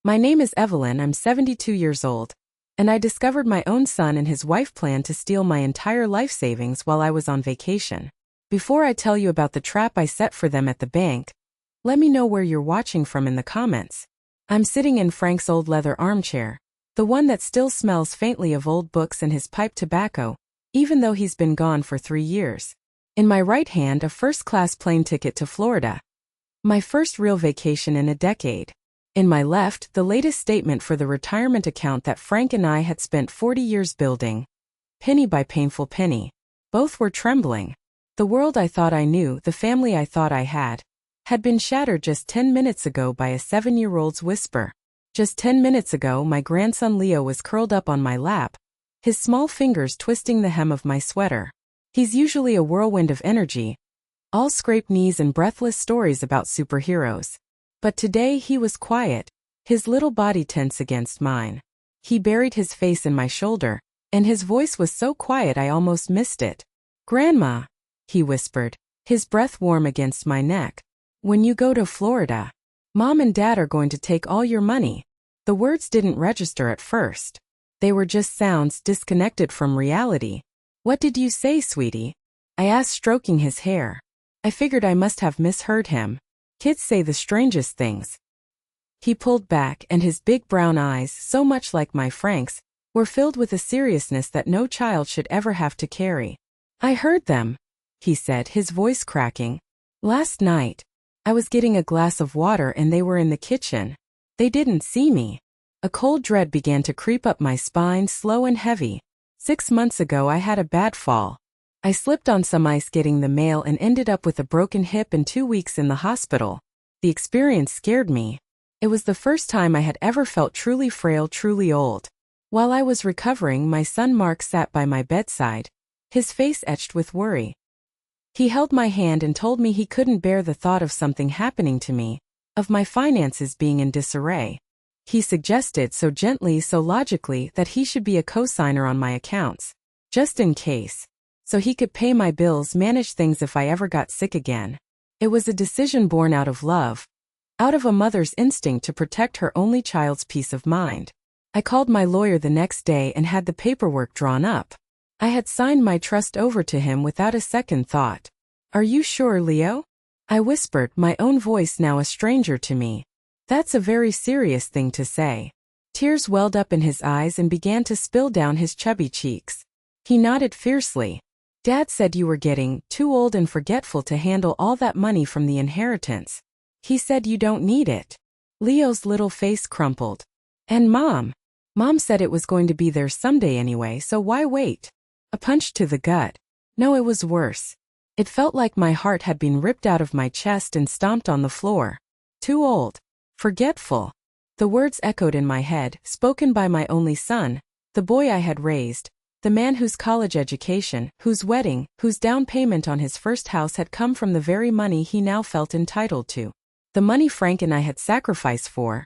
My name is Evelyn, I'm 72 years old, and I discovered my own son and his wife planned to steal my entire life savings while I was on vacation. Before I tell you about the trap I set for them at the bank, let me know where you're watching from in the comments. I'm sitting in Frank's old leather armchair, the one that still smells faintly of old books and his pipe tobacco, even though he's been gone for 3 years. In my right hand, a first-class plane ticket to Florida. My first real vacation in a decade. In my left, the latest statement for the retirement account that Frank and I had spent 40 years building. Penny by painful penny. Both were trembling. The world I thought I knew, the family I thought I had been shattered just 10 minutes ago by a 7-year-old's whisper. Just 10 minutes ago, my grandson Leo was curled up on my lap, his small fingers twisting the hem of my sweater. He's usually a whirlwind of energy, all scraped knees and breathless stories about superheroes. But today he was quiet, his little body tense against mine. He buried his face in my shoulder, and his voice was so quiet I almost missed it. "Grandma," he whispered, his breath warm against my neck. "When you go to Florida, Mom and Dad are going to take all your money." The words didn't register at first. They were just sounds disconnected from reality. "What did you say, sweetie?" I asked, stroking his hair. I figured I must have misheard him. Kids say the strangest things. He pulled back, and his big brown eyes, so much like my Frank's, were filled with a seriousness that no child should ever have to carry. "I heard them," he said, his voice cracking. "Last night. I was getting a glass of water and they were in the kitchen. They didn't see me." A cold dread began to creep up my spine, slow and heavy. 6 months ago I had a bad fall. I slipped on some ice getting the mail and ended up with a broken hip and 2 weeks in the hospital. The experience scared me. It was the first time I had ever felt truly frail, truly old. While I was recovering, my son Mark sat by my bedside, his face etched with worry. He held my hand and told me he couldn't bear the thought of something happening to me, of my finances being in disarray. He suggested so gently, so logically, that he should be a co-signer on my accounts, just in case, so he could pay my bills, manage things if I ever got sick again. It was a decision born out of love, out of a mother's instinct to protect her only child's peace of mind. I called my lawyer the next day and had the paperwork drawn up. I had signed my trust over to him without a second thought. "Are you sure, Leo?" I whispered, my own voice now a stranger to me. "That's a very serious thing to say." Tears welled up in his eyes and began to spill down his chubby cheeks. He nodded fiercely. "Dad said you were getting too old and forgetful to handle all that money from the inheritance. He said you don't need it." Leo's little face crumpled. "And Mom? Mom said it was going to be there someday anyway, so why wait?" A punch to the gut. No, it was worse. It felt like my heart had been ripped out of my chest and stomped on the floor. Too old. Forgetful. The words echoed in my head, spoken by my only son, the boy I had raised, the man whose college education, whose wedding, whose down payment on his first house had come from the very money he now felt entitled to. The money Frank and I had sacrificed for.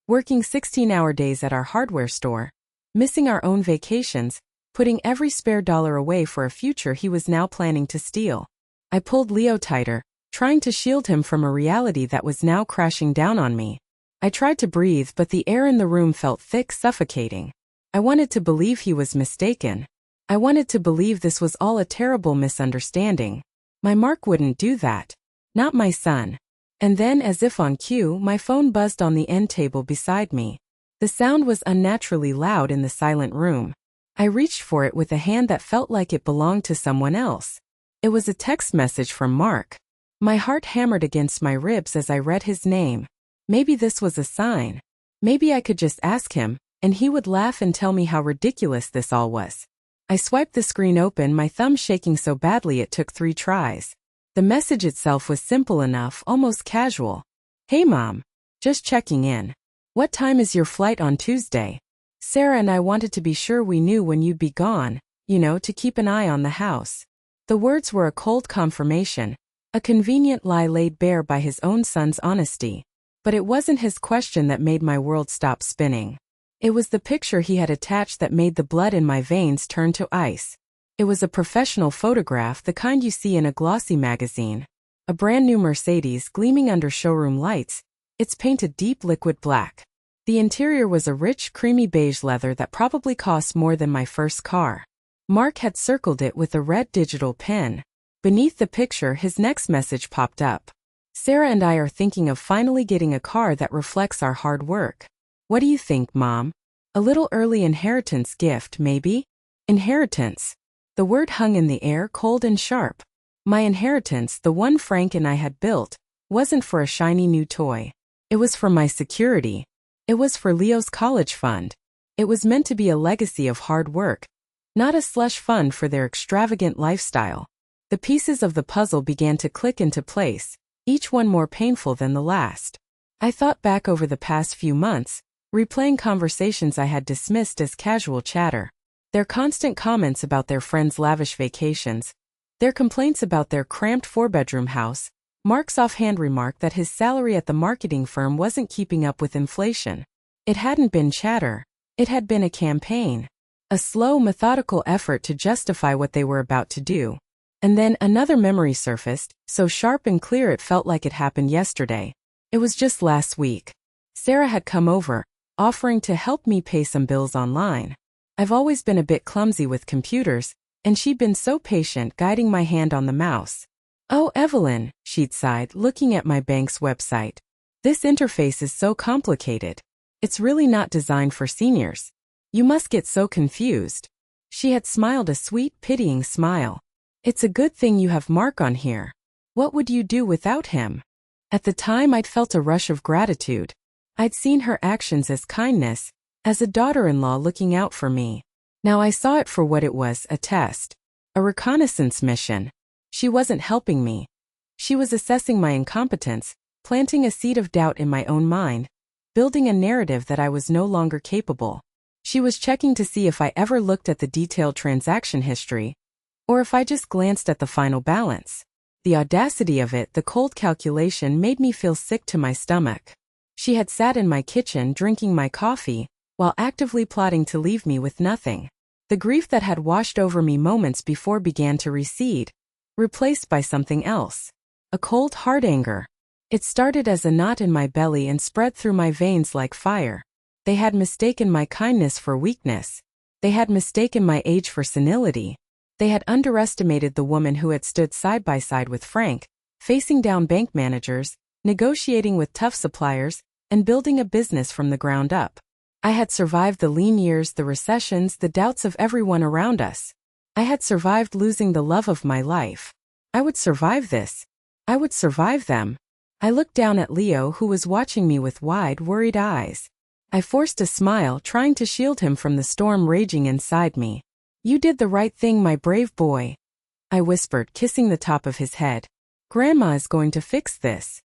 Working 16-hour days at our hardware store, missing our own vacations, putting every spare dollar away for a future he was now planning to steal. I pulled Leo tighter, trying to shield him from a reality that was now crashing down on me. I tried to breathe, but the air in the room felt thick, suffocating. I wanted to believe he was mistaken. I wanted to believe this was all a terrible misunderstanding. My Mark wouldn't do that. Not my son. And then, as if on cue, my phone buzzed on the end table beside me. The sound was unnaturally loud in the silent room. I reached for it with a hand that felt like it belonged to someone else. It was a text message from Mark. My heart hammered against my ribs as I read his name. Maybe this was a sign. Maybe I could just ask him, and he would laugh and tell me how ridiculous this all was. I swiped the screen open, my thumb shaking so badly it took 3 tries. The message itself was simple enough, almost casual. "Hey Mom. Just checking in. What time is your flight on Tuesday? Sarah and I wanted to be sure we knew when you'd be gone, to keep an eye on the house." The words were a cold confirmation, a convenient lie laid bare by his own son's honesty. But it wasn't his question that made my world stop spinning. It was the picture he had attached that made the blood in my veins turn to ice. It was a professional photograph, the kind you see in a glossy magazine. A brand new Mercedes gleaming under showroom lights, its painted deep liquid black. The interior was a rich, creamy beige leather that probably cost more than my first car. Mark had circled it with a red digital pen. Beneath the picture, his next message popped up. Sarah and I are thinking of finally getting a car that reflects our hard work. What do you think, Mom? A little early inheritance gift, maybe? Inheritance. The word hung in the air, cold and sharp. My inheritance, the one Frank and I had built, wasn't for a shiny new toy. It was for my security. It was for Leo's college fund. It was meant to be a legacy of hard work, not a slush fund for their extravagant lifestyle. The pieces of the puzzle began to click into place, each one more painful than the last. I thought back over the past few months, replaying conversations I had dismissed as casual chatter. Their constant comments about their friends' lavish vacations, their complaints about their cramped four-bedroom house, Mark's offhand remark that his salary at the marketing firm wasn't keeping up with inflation. It hadn't been chatter. It had been a campaign. A slow, methodical effort to justify what they were about to do. And then another memory surfaced, so sharp and clear it felt like it happened yesterday. It was just last week. Sarah had come over, offering to help me pay some bills online. I've always been a bit clumsy with computers, and she'd been so patient guiding my hand on the mouse. "Oh, Evelyn," she'd sighed, looking at my bank's website. "This interface is so complicated. It's really not designed for seniors. You must get so confused." She had smiled a sweet, pitying smile. "It's a good thing you have Mark on here. What would you do without him?" At the time, I'd felt a rush of gratitude. I'd seen her actions as kindness, as a daughter-in-law looking out for me. Now I saw it for what it was, a test. A reconnaissance mission. She wasn't helping me. She was assessing my incompetence, planting a seed of doubt in my own mind, building a narrative that I was no longer capable. She was checking to see if I ever looked at the detailed transaction history, or if I just glanced at the final balance. The audacity of it, the cold calculation, made me feel sick to my stomach. She had sat in my kitchen drinking my coffee, while actively plotting to leave me with nothing. The grief that had washed over me moments before began to recede, replaced by something else. A cold, hard anger. It started as a knot in my belly and spread through my veins like fire. They had mistaken my kindness for weakness. They had mistaken my age for senility. They had underestimated the woman who had stood side by side with Frank, facing down bank managers, negotiating with tough suppliers, and building a business from the ground up. I had survived the lean years, the recessions, the doubts of everyone around us. I had survived losing the love of my life. I would survive this. I would survive them. I looked down at Leo, who was watching me with wide, worried eyes. I forced a smile, trying to shield him from the storm raging inside me. "You did the right thing, my brave boy," I whispered, kissing the top of his head. "Grandma is going to fix this."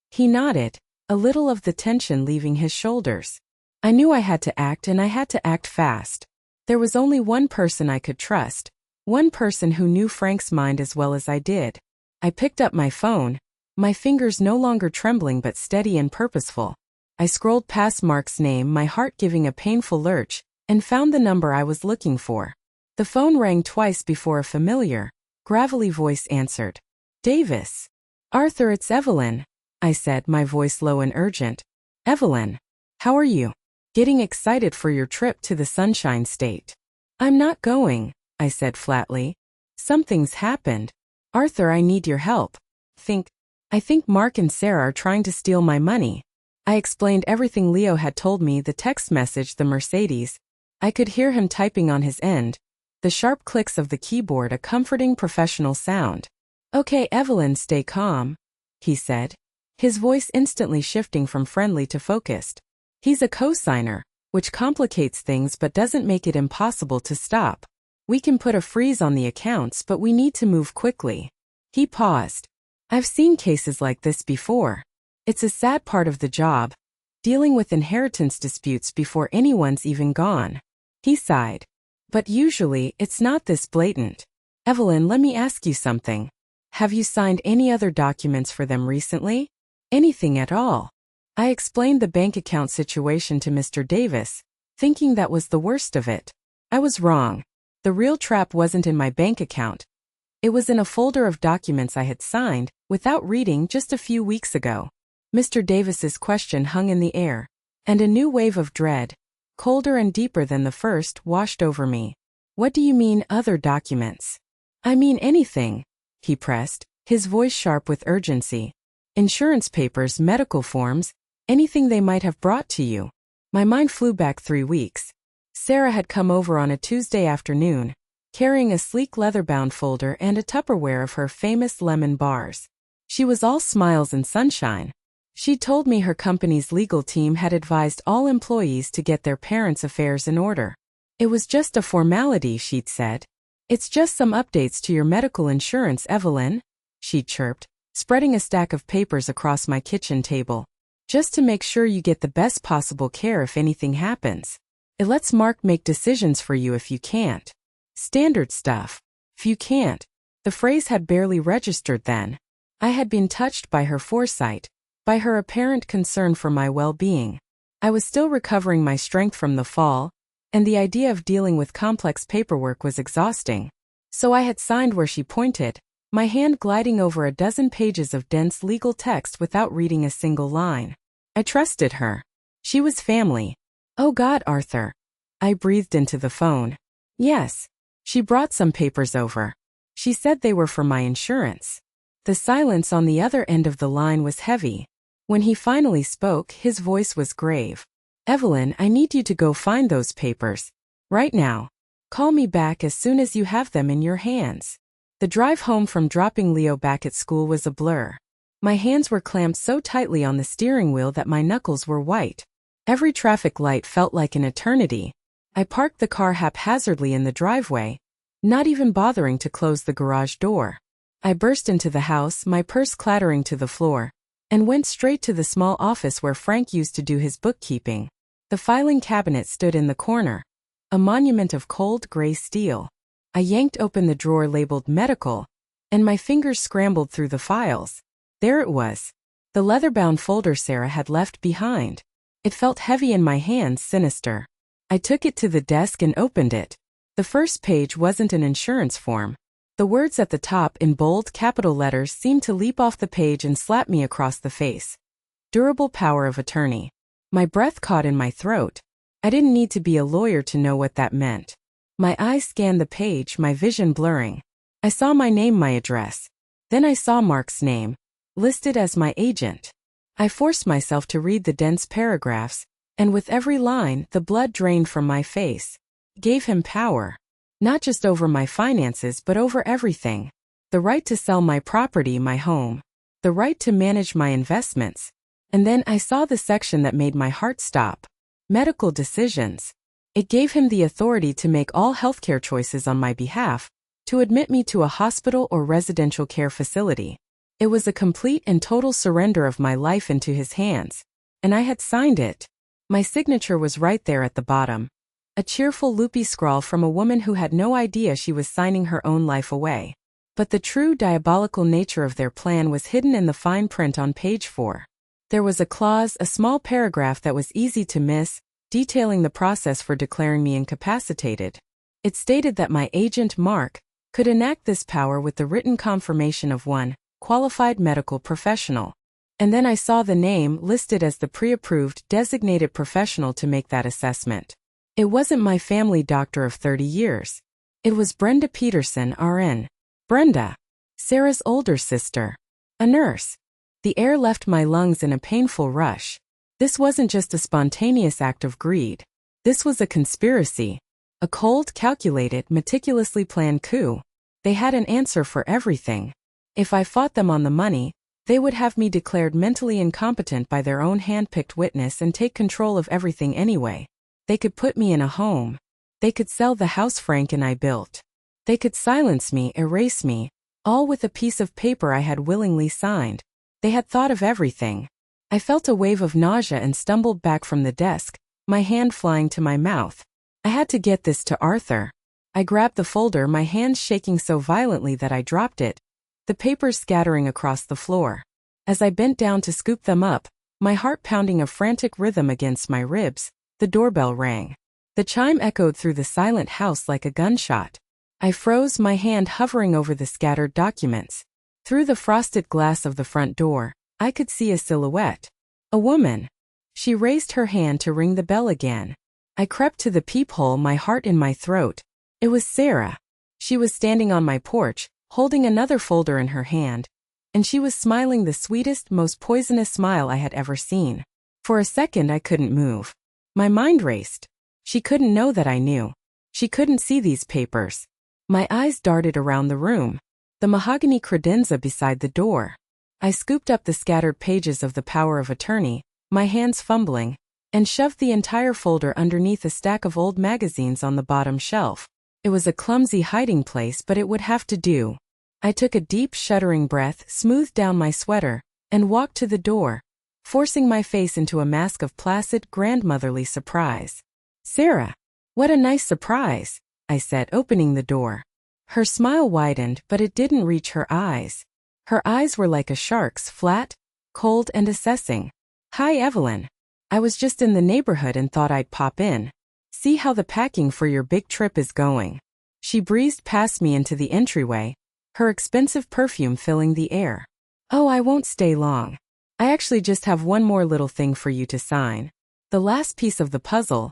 He nodded, a little of the tension leaving his shoulders. I knew I had to act, and I had to act fast. There was only one person I could trust, one person who knew Frank's mind as well as I did. I picked up my phone, my fingers no longer trembling but steady and purposeful. I scrolled past Mark's name, my heart giving a painful lurch, and found the number I was looking for. The phone rang twice before a familiar, gravelly voice answered. "Davis." "Arthur, it's Evelyn," I said, my voice low and urgent. "Evelyn, how are you? Getting excited for your trip to the Sunshine State?" "I'm not going," I said flatly. "Something's happened. Arthur, I need your help. I think Mark and Sarah are trying to steal my money." I explained everything Leo had told me, the text message, the Mercedes. I could hear him typing on his end, the sharp clicks of the keyboard, a comforting professional sound. "Okay, Evelyn, stay calm," he said, his voice instantly shifting from friendly to focused. "He's a co-signer, which complicates things but doesn't make it impossible to stop. We can put a freeze on the accounts, but we need to move quickly." He paused. "I've seen cases like this before. It's a sad part of the job, dealing with inheritance disputes before anyone's even gone." He sighed. "But usually, it's not this blatant. Evelyn, let me ask you something. Have you signed any other documents for them recently? Anything at all?" I explained the bank account situation to Mr. Davis, thinking that was the worst of it. I was wrong. The real trap wasn't in my bank account. It was in a folder of documents I had signed, without reading, just a few weeks ago. Mr. Davis's question hung in the air. And a new wave of dread, colder and deeper than the first, washed over me. What do you mean, other documents? I mean anything, he pressed, his voice sharp with urgency. Insurance papers, medical forms, anything they might have brought to you. My mind flew back 3 weeks. Sarah had come over on a Tuesday afternoon, carrying a sleek leather-bound folder and a Tupperware of her famous lemon bars. She was all smiles and sunshine. She'd told me her company's legal team had advised all employees to get their parents' affairs in order. It was just a formality, she'd said. It's just some updates to your medical insurance, Evelyn, she chirped, spreading a stack of papers across my kitchen table. Just to make sure you get the best possible care if anything happens. It lets Mark make decisions for you if you can't. Standard stuff. If you can't. The phrase had barely registered then. I had been touched by her foresight, by her apparent concern for my well-being. I was still recovering my strength from the fall, and the idea of dealing with complex paperwork was exhausting. So I had signed where she pointed, my hand gliding over a dozen pages of dense legal text without reading a single line. I trusted her. She was family. Oh God, Arthur. I breathed into the phone. Yes. She brought some papers over. She said they were for my insurance. The silence on the other end of the line was heavy. When he finally spoke, his voice was grave. Evelyn, I need you to go find those papers. Right now. Call me back as soon as you have them in your hands. The drive home from dropping Leo back at school was a blur. My hands were clamped so tightly on the steering wheel that my knuckles were white. Every traffic light felt like an eternity. I parked the car haphazardly in the driveway, not even bothering to close the garage door. I burst into the house, my purse clattering to the floor, and went straight to the small office where Frank used to do his bookkeeping. The filing cabinet stood in the corner, a monument of cold gray steel. I yanked open the drawer labeled medical, and my fingers scrambled through the files. There it was, the leather-bound folder Sarah had left behind. It felt heavy in my hands, sinister. I took it to the desk and opened it. The first page wasn't an insurance form. The words at the top in bold capital letters seemed to leap off the page and slap me across the face. Durable power of attorney. My breath caught in my throat. I didn't need to be a lawyer to know what that meant. My eyes scanned the page, my vision blurring. I saw my name, my address. Then I saw Mark's name, listed as my agent. I forced myself to read the dense paragraphs, and with every line, the blood drained from my face. Gave him power. Not just over my finances but over everything. The right to sell my property, my home. The right to manage my investments. And then I saw the section that made my heart stop. Medical decisions. It gave him the authority to make all healthcare choices on my behalf, to admit me to a hospital or residential care facility. It was a complete and total surrender of my life into his hands. And I had signed it. My signature was right there at the bottom. A cheerful loopy scrawl from a woman who had no idea she was signing her own life away. But the true diabolical nature of their plan was hidden in the fine print on page 4. There was a clause, a small paragraph that was easy to miss, detailing the process for declaring me incapacitated. It stated that my agent, Mark, could enact this power with the written confirmation of one qualified medical professional. And then I saw the name listed as the pre-approved designated professional to make that assessment. It wasn't my family doctor of 30 years. It was Brenda Peterson, RN. Brenda. Sarah's older sister. A nurse. The air left my lungs in a painful rush. This wasn't just a spontaneous act of greed. This was a conspiracy. A cold, calculated, meticulously planned coup. They had an answer for everything. If I fought them on the money, they would have me declared mentally incompetent by their own hand-picked witness and take control of everything anyway. They could put me in a home. They could sell the house Frank and I built. They could silence me, erase me, all with a piece of paper I had willingly signed. They had thought of everything. I felt a wave of nausea and stumbled back from the desk, my hand flying to my mouth. I had to get this to Arthur. I grabbed the folder, my hands shaking so violently that I dropped it, the papers scattering across the floor. As I bent down to scoop them up, my heart pounding a frantic rhythm against my ribs, the doorbell rang. The chime echoed through the silent house like a gunshot. I froze, my hand hovering over the scattered documents. Through the frosted glass of the front door, I could see a silhouette. A woman. She raised her hand to ring the bell again. I crept to the peephole, my heart in my throat. It was Sarah. She was standing on my porch, holding another folder in her hand, and she was smiling the sweetest, most poisonous smile I had ever seen. For a second I couldn't move. My mind raced. She couldn't know that I knew. She couldn't see these papers. My eyes darted around the room. The mahogany credenza beside the door. I scooped up the scattered pages of the power of attorney, my hands fumbling, and shoved the entire folder underneath a stack of old magazines on the bottom shelf. It was a clumsy hiding place, but it would have to do. I took a deep, shuddering breath, smoothed down my sweater, and walked to the door, forcing my face into a mask of placid, grandmotherly surprise. "Sarah, what a nice surprise," I said, opening the door. Her smile widened, but it didn't reach her eyes. Her eyes were like a shark's, flat, cold, and assessing. "Hi, Evelyn. I was just in the neighborhood and thought I'd pop in. See how the packing for your big trip is going." She breezed past me into the entryway, her expensive perfume filling the air. "Oh, I won't stay long. I actually just have one more little thing for you to sign. The last piece of the puzzle.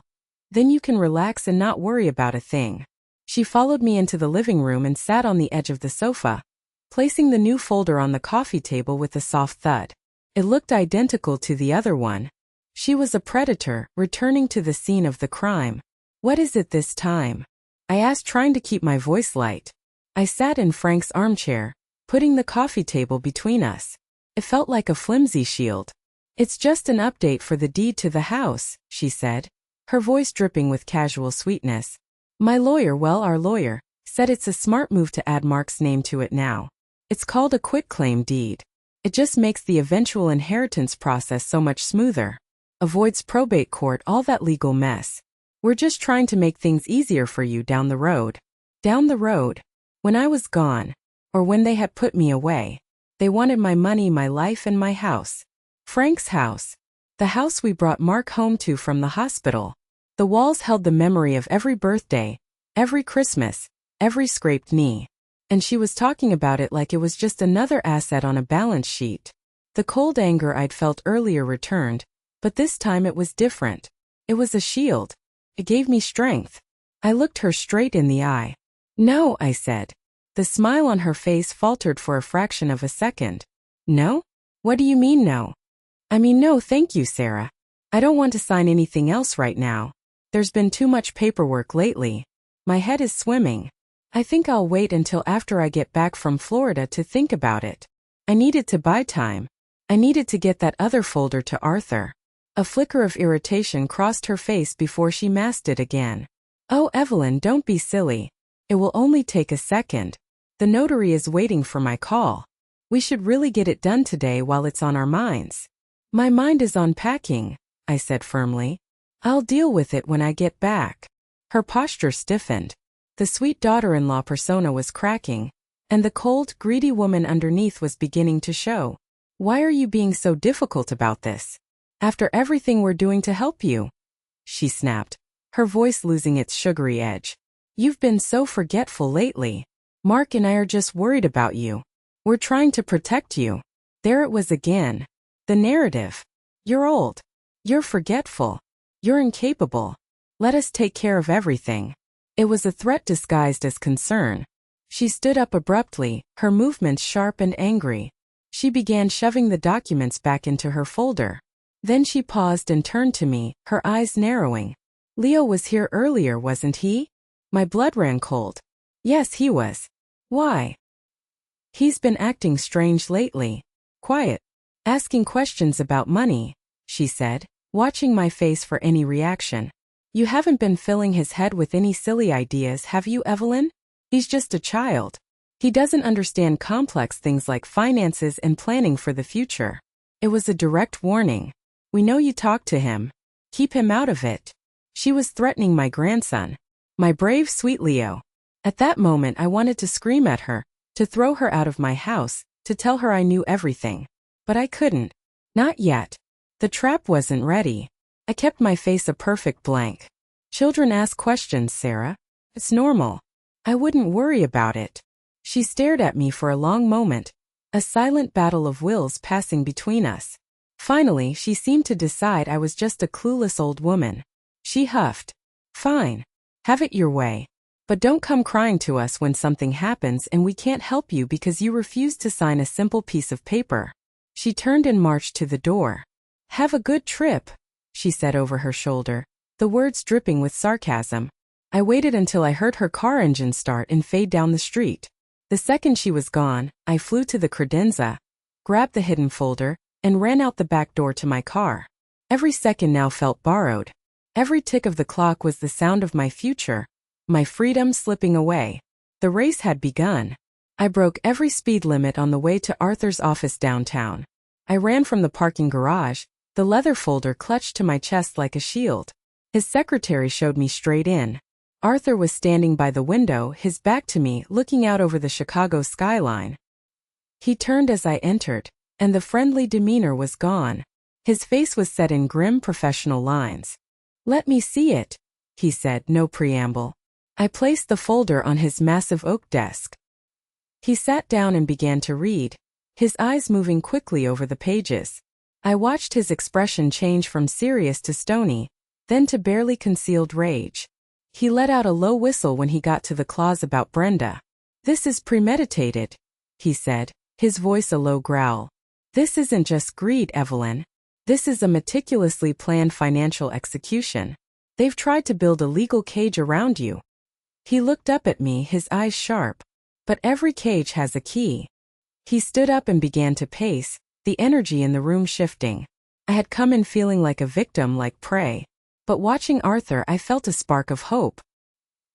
Then you can relax and not worry about a thing." She followed me into the living room and sat on the edge of the sofa, placing the new folder on the coffee table with a soft thud. It looked identical to the other one. She was a predator, returning to the scene of the crime. "What is it this time?" I asked, trying to keep my voice light. I sat in Frank's armchair, putting the coffee table between us. It felt like a flimsy shield. "It's just an update for the deed to the house," she said, her voice dripping with casual sweetness. "My lawyer, our lawyer, said it's a smart move to add Mark's name to it now. It's called a quitclaim deed. It just makes the eventual inheritance process so much smoother. Avoids probate court, all that legal mess. We're just trying to make things easier for you down the road." Down the road. When I was gone, or when they had put me away, they wanted my money, my life, and my house. Frank's house. The house we brought Mark home to from the hospital. The walls held the memory of every birthday, every Christmas, every scraped knee. And she was talking about it like it was just another asset on a balance sheet. The cold anger I'd felt earlier returned, but this time it was different. It was a shield. It gave me strength. I looked her straight in the eye. "No," I said. The smile on her face faltered for a fraction of a second. "No? What do you mean no?" "I mean no, thank you, Sarah. I don't want to sign anything else right now. There's been too much paperwork lately. My head is swimming. I think I'll wait until after I get back from Florida to think about it. I needed to buy time. I needed to get that other folder to Arthur." A flicker of irritation crossed her face before she masked it again. "Oh, Evelyn, don't be silly. It will only take a second. The notary is waiting for my call. We should really get it done today while it's on our minds." "My mind is on packing," I said firmly. "I'll deal with it when I get back." Her posture stiffened. The sweet daughter-in-law persona was cracking, and the cold, greedy woman underneath was beginning to show. "Why are you being so difficult about this? After everything we're doing to help you?" she snapped, her voice losing its sugary edge. "You've been so forgetful lately. Mark and I are just worried about you. We're trying to protect you." There it was again. The narrative. "You're old. You're forgetful. You're incapable. Let us take care of everything." It was a threat disguised as concern. She stood up abruptly, her movements sharp and angry. She began shoving the documents back into her folder. Then she paused and turned to me, her eyes narrowing. "Leo was here earlier, wasn't he?" My blood ran cold. "Yes, he was." "Why?" "He's been acting strange lately. Quiet. Asking questions about money," she said, watching my face for any reaction. "You haven't been filling his head with any silly ideas, have you, Evelyn? He's just a child. He doesn't understand complex things like finances and planning for the future." It was a direct warning. "We know you talked to him. Keep him out of it." She was threatening my grandson. My brave, sweet Leo. At that moment I wanted to scream at her, to throw her out of my house, to tell her I knew everything. But I couldn't. Not yet. The trap wasn't ready. I kept my face a perfect blank. "Children ask questions, Sarah. It's normal. I wouldn't worry about it." She stared at me for a long moment, a silent battle of wills passing between us. Finally, she seemed to decide I was just a clueless old woman. She huffed. Fine. Have it your way. But don't come crying to us when something happens and we can't help you because you refused to sign a simple piece of paper. She turned and marched to the door. Have a good trip, she said over her shoulder, the words dripping with sarcasm. I waited until I heard her car engine start and fade down the street. The second she was gone, I flew to the credenza, grabbed the hidden folder, and ran out the back door to my car. Every second now felt borrowed. Every tick of the clock was the sound of my future, my freedom slipping away. The race had begun. I broke every speed limit on the way to Arthur's office downtown. I ran from the parking garage, the leather folder clutched to my chest like a shield. His secretary showed me straight in. Arthur was standing by the window, his back to me, looking out over the Chicago skyline. He turned as I entered, and the friendly demeanor was gone. His face was set in grim professional lines. Let me see it, he said, no preamble. I placed the folder on his massive oak desk. He sat down and began to read, his eyes moving quickly over the pages. I watched his expression change from serious to stony, then to barely concealed rage. He let out a low whistle when he got to the clause about Brenda. This is premeditated, he said, his voice a low growl. This isn't just greed, Evelyn. This is a meticulously planned financial execution. They've tried to build a legal cage around you. He looked up at me, his eyes sharp. But every cage has a key. He stood up and began to pace, the energy in the room shifting. I had come in feeling like a victim, like prey. But watching Arthur, I felt a spark of hope.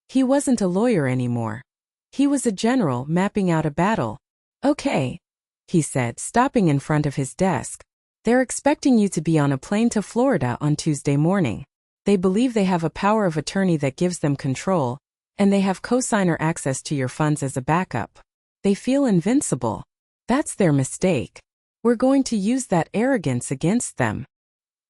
He wasn't a lawyer anymore. He was a general mapping out a battle. Okay, he said, stopping in front of his desk. They're expecting you to be on a plane to Florida on Tuesday morning. They believe they have a power of attorney that gives them control, and they have cosigner access to your funds as a backup. They feel invincible. That's their mistake. We're going to use that arrogance against them.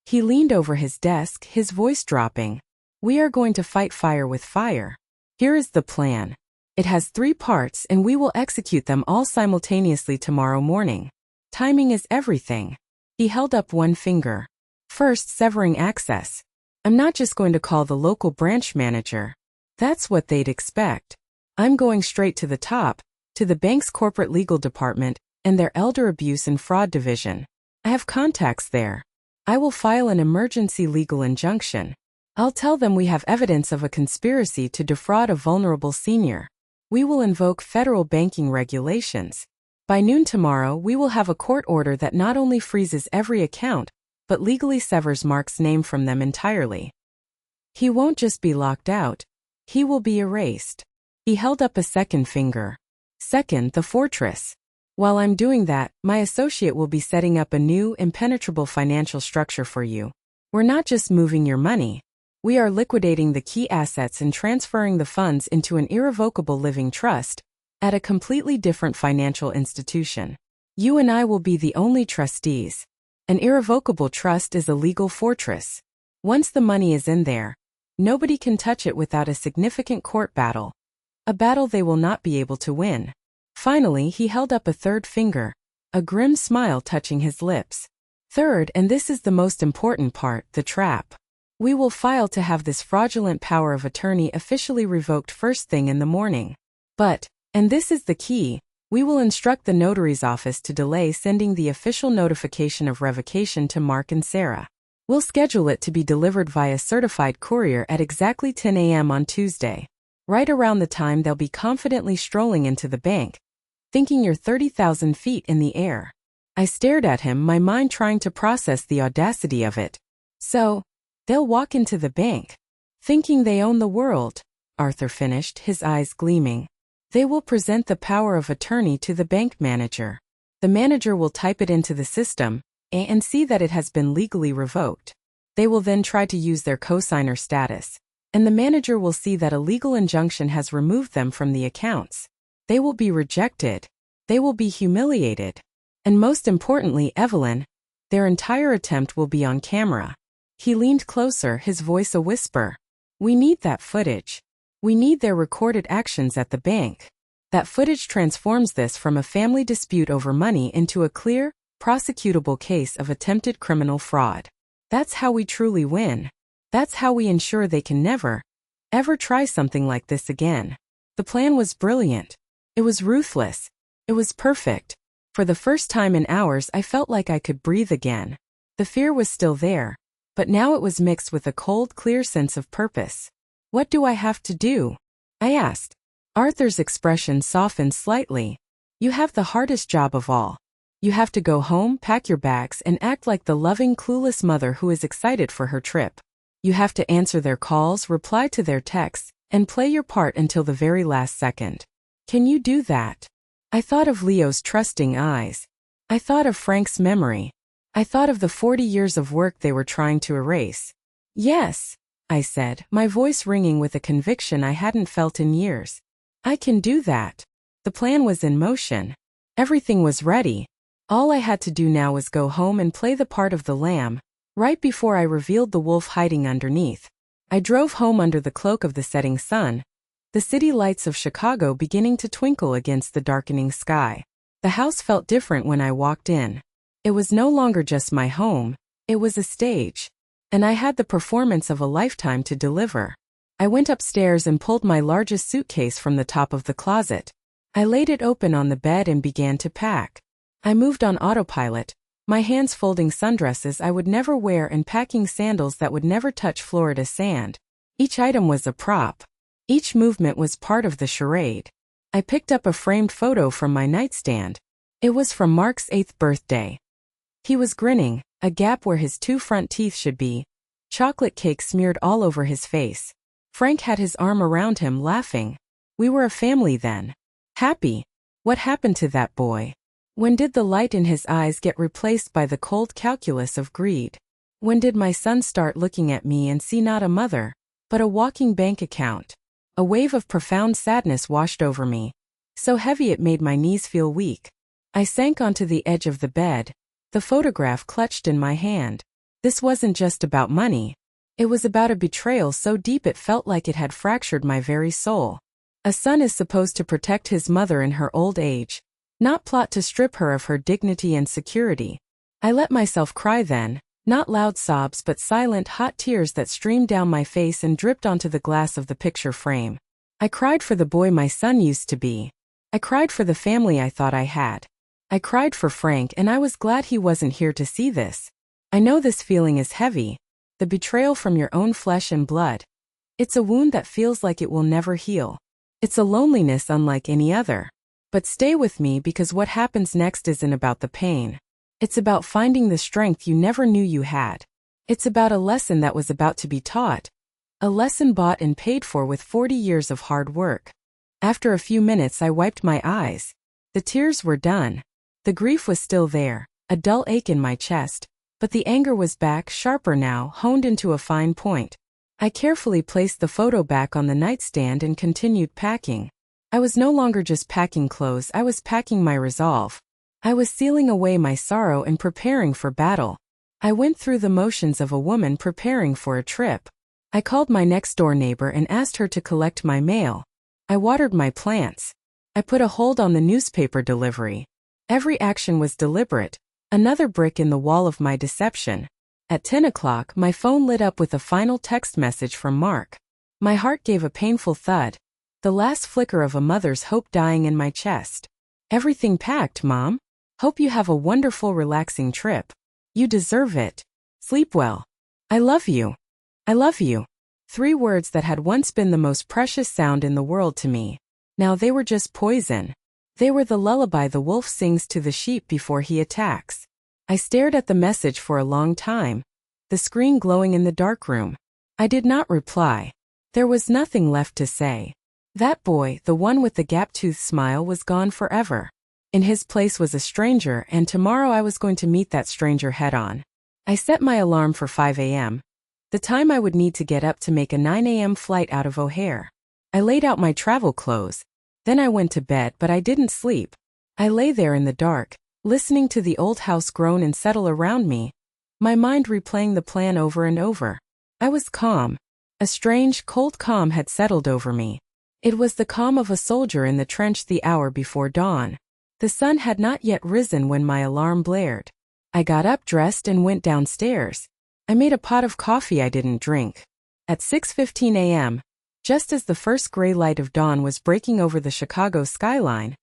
He leaned over his desk, his voice dropping. We are going to fight fire with fire. Here is the plan. It has 3 parts and we will execute them all simultaneously tomorrow morning. Timing is everything. He held up one finger. First, severing access. I'm not just going to call the local branch manager. That's what they'd expect. I'm going straight to the top, to the bank's corporate legal department and their elder abuse and fraud division. I have contacts there. I will file an emergency legal injunction. I'll tell them we have evidence of a conspiracy to defraud a vulnerable senior. We will invoke federal banking regulations. By noon tomorrow, we will have a court order that not only freezes every account, but legally severs Mark's name from them entirely. He won't just be locked out. He will be erased. He held up a second finger. Second, the fortress. While I'm doing that, my associate will be setting up a new, impenetrable financial structure for you. We're not just moving your money. We are liquidating the key assets and transferring the funds into an irrevocable living trust at a completely different financial institution. You and I will be the only trustees. An irrevocable trust is a legal fortress. Once the money is in there, nobody can touch it without a significant court battle. A battle they will not be able to win. Finally, he held up a third finger, a grim smile touching his lips. Third, and this is the most important part, the trap. We will file to have this fraudulent power of attorney officially revoked first thing in the morning. But, and this is the key, we will instruct the notary's office to delay sending the official notification of revocation to Mark and Sarah. We'll schedule it to be delivered via certified courier at exactly 10 a.m. on Tuesday. Right around the time they'll be confidently strolling into the bank, thinking you're 30,000 feet in the air. I stared at him, my mind trying to process the audacity of it. So, they'll walk into the bank, thinking they own the world, Arthur finished, his eyes gleaming. They will present the power of attorney to the bank manager. The manager will type it into the system and see that it has been legally revoked. They will then try to use their cosigner status, and the manager will see that a legal injunction has removed them from the accounts. They will be rejected. They will be humiliated. And most importantly, Evelyn, their entire attempt will be on camera. He leaned closer, his voice a whisper. We need that footage. We need their recorded actions at the bank. That footage transforms this from a family dispute over money into a clear, prosecutable case of attempted criminal fraud. That's how we truly win. That's how we ensure they can never, ever try something like this again. The plan was brilliant. It was ruthless. It was perfect. For the first time in hours, I felt like I could breathe again. The fear was still there, but now it was mixed with a cold, clear sense of purpose. What do I have to do? I asked. Arthur's expression softened slightly. You have the hardest job of all. You have to go home, pack your bags, and act like the loving, clueless mother who is excited for her trip. You have to answer their calls, reply to their texts, and play your part until the very last second. Can you do that? I thought of Leo's trusting eyes. I thought of Frank's memory. I thought of the 40 years of work they were trying to erase. Yes, I said, my voice ringing with a conviction I hadn't felt in years. I can do that. The plan was in motion. Everything was ready. All I had to do now was go home and play the part of the lamb, right before I revealed the wolf hiding underneath. I drove home under the cloak of the setting sun, the city lights of Chicago beginning to twinkle against the darkening sky. The house felt different when I walked in. It was no longer just my home, it was a stage. And I had the performance of a lifetime to deliver. I went upstairs and pulled my largest suitcase from the top of the closet. I laid it open on the bed and began to pack. I moved on autopilot, my hands folding sundresses I would never wear and packing sandals that would never touch Florida sand. Each item was a prop. Each movement was part of the charade. I picked up a framed photo from my nightstand. It was from Mark's 8th birthday. He was grinning, a gap where his 2 front teeth should be, chocolate cake smeared all over his face. Frank had his arm around him, laughing. We were a family then. Happy. What happened to that boy? When did the light in his eyes get replaced by the cold calculus of greed? When did my son start looking at me and see not a mother, but a walking bank account? A wave of profound sadness washed over me, so heavy it made my knees feel weak. I sank onto the edge of the bed, the photograph clutched in my hand. This wasn't just about money. It was about a betrayal so deep it felt like it had fractured my very soul. A son is supposed to protect his mother in her old age, not plot to strip her of her dignity and security. I let myself cry then, not loud sobs but silent hot tears that streamed down my face and dripped onto the glass of the picture frame. I cried for the boy my son used to be. I cried for the family I thought I had. I cried for Frank, and I was glad he wasn't here to see this. I know this feeling is heavy, the betrayal from your own flesh and blood. It's a wound that feels like it will never heal. It's a loneliness unlike any other. But stay with me, because what happens next isn't about the pain. It's about finding the strength you never knew you had. It's about a lesson that was about to be taught. A lesson bought and paid for with 40 years of hard work. After a few minutes I wiped my eyes. The tears were done. The grief was still there, a dull ache in my chest, but the anger was back, sharper now, honed into a fine point. I carefully placed the photo back on the nightstand and continued packing. I was no longer just packing clothes, I was packing my resolve. I was sealing away my sorrow and preparing for battle. I went through the motions of a woman preparing for a trip. I called my next-door neighbor and asked her to collect my mail. I watered my plants. I put a hold on the newspaper delivery. Every action was deliberate, another brick in the wall of my deception. At 10 o'clock, my phone lit up with a final text message from Mark. My heart gave a painful thud, the last flicker of a mother's hope dying in my chest. Everything packed, Mom. Hope you have a wonderful, relaxing trip. You deserve it. Sleep well. I love you. I love you. 3 words that had once been the most precious sound in the world to me. Now they were just poison. They were the lullaby the wolf sings to the sheep before he attacks. I stared at the message for a long time, the screen glowing in the darkroom. I did not reply. There was nothing left to say. That boy, the one with the gap-toothed smile, was gone forever. In his place was a stranger, and tomorrow I was going to meet that stranger head-on. I set my alarm for 5 a.m., the time I would need to get up to make a 9 a.m. flight out of O'Hare. I laid out my travel clothes. Then I went to bed, but I didn't sleep. I lay there in the dark, listening to the old house groan and settle around me, my mind replaying the plan over and over. I was calm. A strange, cold calm had settled over me. It was the calm of a soldier in the trench the hour before dawn. The sun had not yet risen when my alarm blared. I got up, dressed, and went downstairs. I made a pot of coffee I didn't drink. At 6:15 a.m., just as the first gray light of dawn was breaking over the Chicago skyline,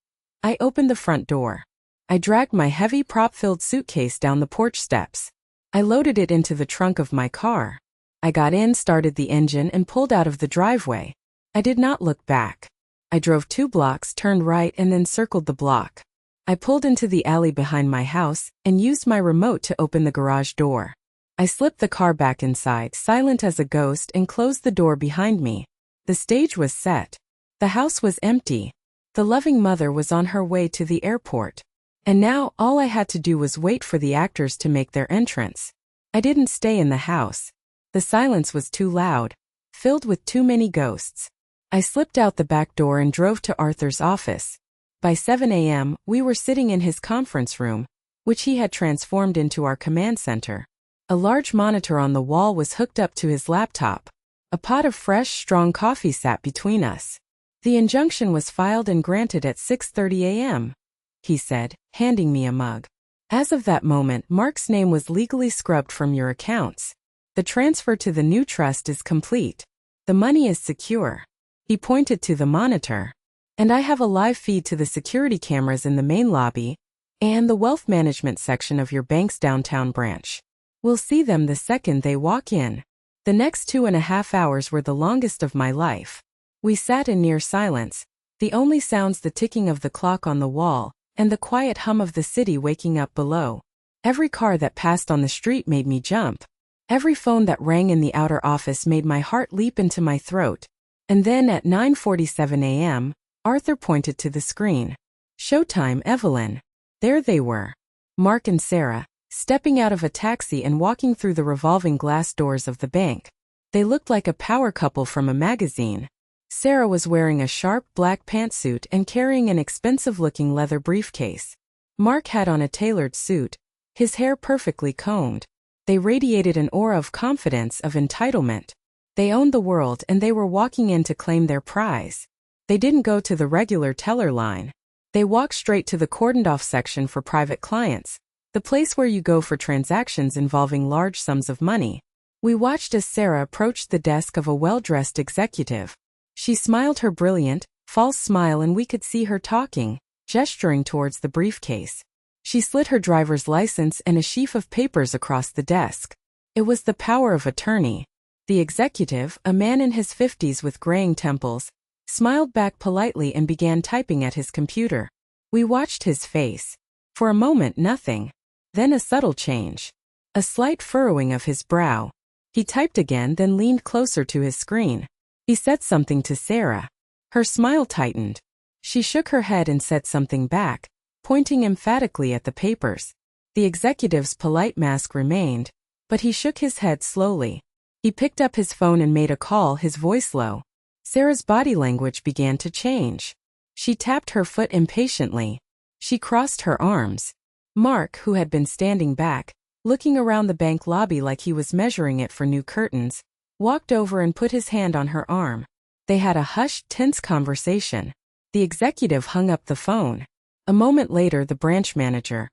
I opened the front door. I dragged my heavy prop-filled suitcase down the porch steps. I loaded it into the trunk of my car. I got in, started the engine, and pulled out of the driveway. I did not look back. I drove 2 blocks, turned right, and then circled the block. I pulled into the alley behind my house and used my remote to open the garage door. I slipped the car back inside, silent as a ghost, and closed the door behind me. The stage was set. The house was empty. The loving mother was on her way to the airport. And now all I had to do was wait for the actors to make their entrance. I didn't stay in the house. The silence was too loud, filled with too many ghosts. I slipped out the back door and drove to Arthur's office. By 7 a.m., we were sitting in his conference room, which he had transformed into our command center. A large monitor on the wall was hooked up to his laptop. A pot of fresh, strong coffee sat between us. The injunction was filed and granted at 6:30 a.m., he said, handing me a mug. As of that moment, Mark's name was legally scrubbed from your accounts. The transfer to the new trust is complete. The money is secure. He pointed to the monitor. And I have a live feed to the security cameras in the main lobby and the wealth management section of your bank's downtown branch. We'll see them the second they walk in. The next 2.5 hours were the longest of my life. We sat in near silence, the only sounds the ticking of the clock on the wall and the quiet hum of the city waking up below. Every car that passed on the street made me jump. Every phone that rang in the outer office made my heart leap into my throat. And then at 9:47 a.m., Arthur pointed to the screen. Showtime, Evelyn. There they were. Mark and Sarah, stepping out of a taxi and walking through the revolving glass doors of the bank. They looked like a power couple from a magazine. Sarah was wearing a sharp black pantsuit and carrying an expensive-looking leather briefcase. Mark had on a tailored suit, his hair perfectly combed. They radiated an aura of confidence, of entitlement. They owned the world and they were walking in to claim their prize. They didn't go to the regular teller line. They walked straight to the cordoned-off section for private clients, the place where you go for transactions involving large sums of money. We watched as Sarah approached the desk of a well-dressed executive. She smiled her brilliant, false smile, and we could see her talking, gesturing towards the briefcase. She slid her driver's license and a sheaf of papers across the desk. It was the power of attorney. The executive, a man in his 50s with graying temples, smiled back politely and began typing at his computer. We watched his face. For a moment, nothing. Then a subtle change. A slight furrowing of his brow. He typed again, then leaned closer to his screen. He said something to Sarah. Her smile tightened. She shook her head and said something back, pointing emphatically at the papers. The executive's polite mask remained, but he shook his head slowly. He picked up his phone and made a call, his voice low. Sarah's body language began to change. She tapped her foot impatiently. She crossed her arms. Mark, who had been standing back, looking around the bank lobby like he was measuring it for new curtains, walked over and put his hand on her arm. They had a hushed, tense conversation. The executive hung up the phone. A moment later, the branch manager,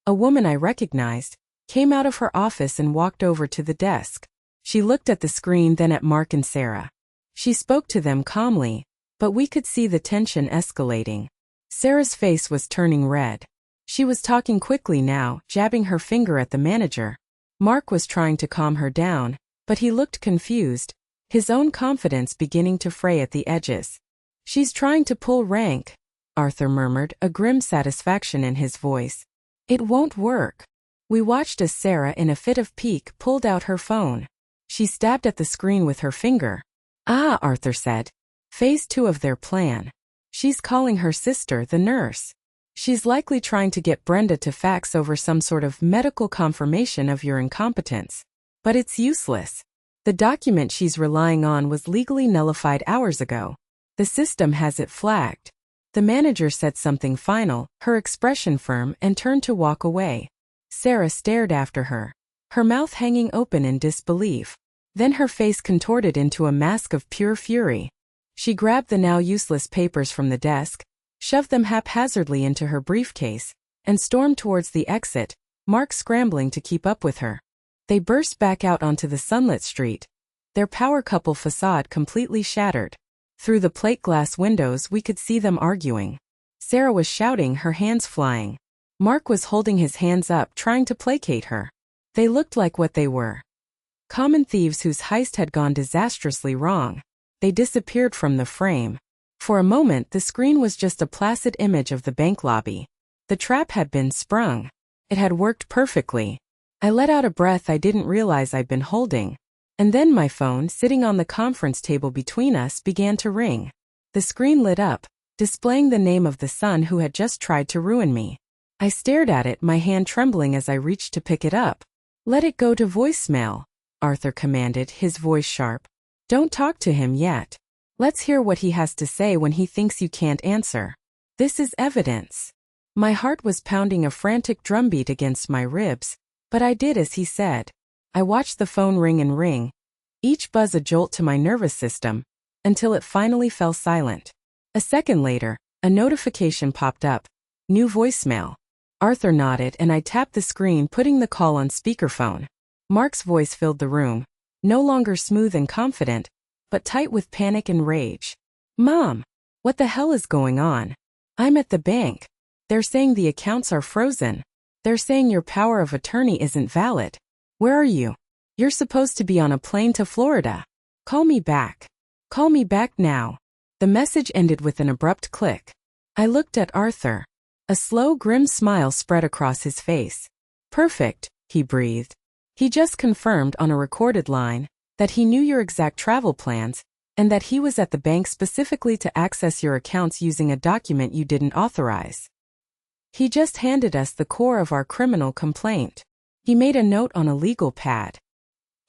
a woman I recognized, came out of her office and walked over to the desk. She looked at the screen, then at Mark and Sarah. She spoke to them calmly, but we could see the tension escalating. Sarah's face was turning red. She was talking quickly now, jabbing her finger at the manager. Mark was trying to calm her down, but he looked confused, his own confidence beginning to fray at the edges. "She's trying to pull rank," Arthur murmured, a grim satisfaction in his voice. "It won't work." We watched as Sarah, in a fit of pique, pulled out her phone. She stabbed at the screen with her finger. "Ah," Arthur said. "Phase 2 of their plan. She's calling her sister, the nurse. She's likely trying to get Brenda to fax over some sort of medical confirmation of your incompetence. But it's useless. The document she's relying on was legally nullified hours ago. The system has it flagged." The manager said something final, her expression firm, and turned to walk away. Sarah stared after her, her mouth hanging open in disbelief. Then her face contorted into a mask of pure fury. She grabbed the now useless papers from the desk, shoved them haphazardly into her briefcase, and stormed towards the exit, Mark scrambling to keep up with her. They burst back out onto the sunlit street, their power couple facade completely shattered. Through the plate glass windows we could see them arguing. Sarah was shouting, her hands flying. Mark was holding his hands up, trying to placate her. They looked like what they were. Common thieves whose heist had gone disastrously wrong. They disappeared from the frame. For a moment the screen was just a placid image of the bank lobby. The trap had been sprung. It had worked perfectly. I let out a breath I didn't realize I'd been holding. And then my phone, sitting on the conference table between us, began to ring. The screen lit up, displaying the name of the son who had just tried to ruin me. I stared at it, my hand trembling as I reached to pick it up. "Let it go to voicemail," Arthur commanded, his voice sharp. "Don't talk to him yet. Let's hear what he has to say when he thinks you can't answer. This is evidence." My heart was pounding a frantic drumbeat against my ribs, but I did as he said. I watched the phone ring and ring, each buzz a jolt to my nervous system, until it finally fell silent. A second later, a notification popped up. New voicemail. Arthur nodded and I tapped the screen, putting the call on speakerphone. Mark's voice filled the room, no longer smooth and confident, but tight with panic and rage. "Mom, what the hell is going on? I'm at the bank. They're saying the accounts are frozen. They're saying your power of attorney isn't valid. Where are you? You're supposed to be on a plane to Florida. Call me back. Call me back now." The message ended with an abrupt click. I looked at Arthur. A slow, grim smile spread across his face. "Perfect," he breathed. He just confirmed on a recorded line that he knew your exact travel plans and that he was at the bank specifically to access your accounts using a document you didn't authorize. He just handed us the core of our criminal complaint. He made a note on a legal pad.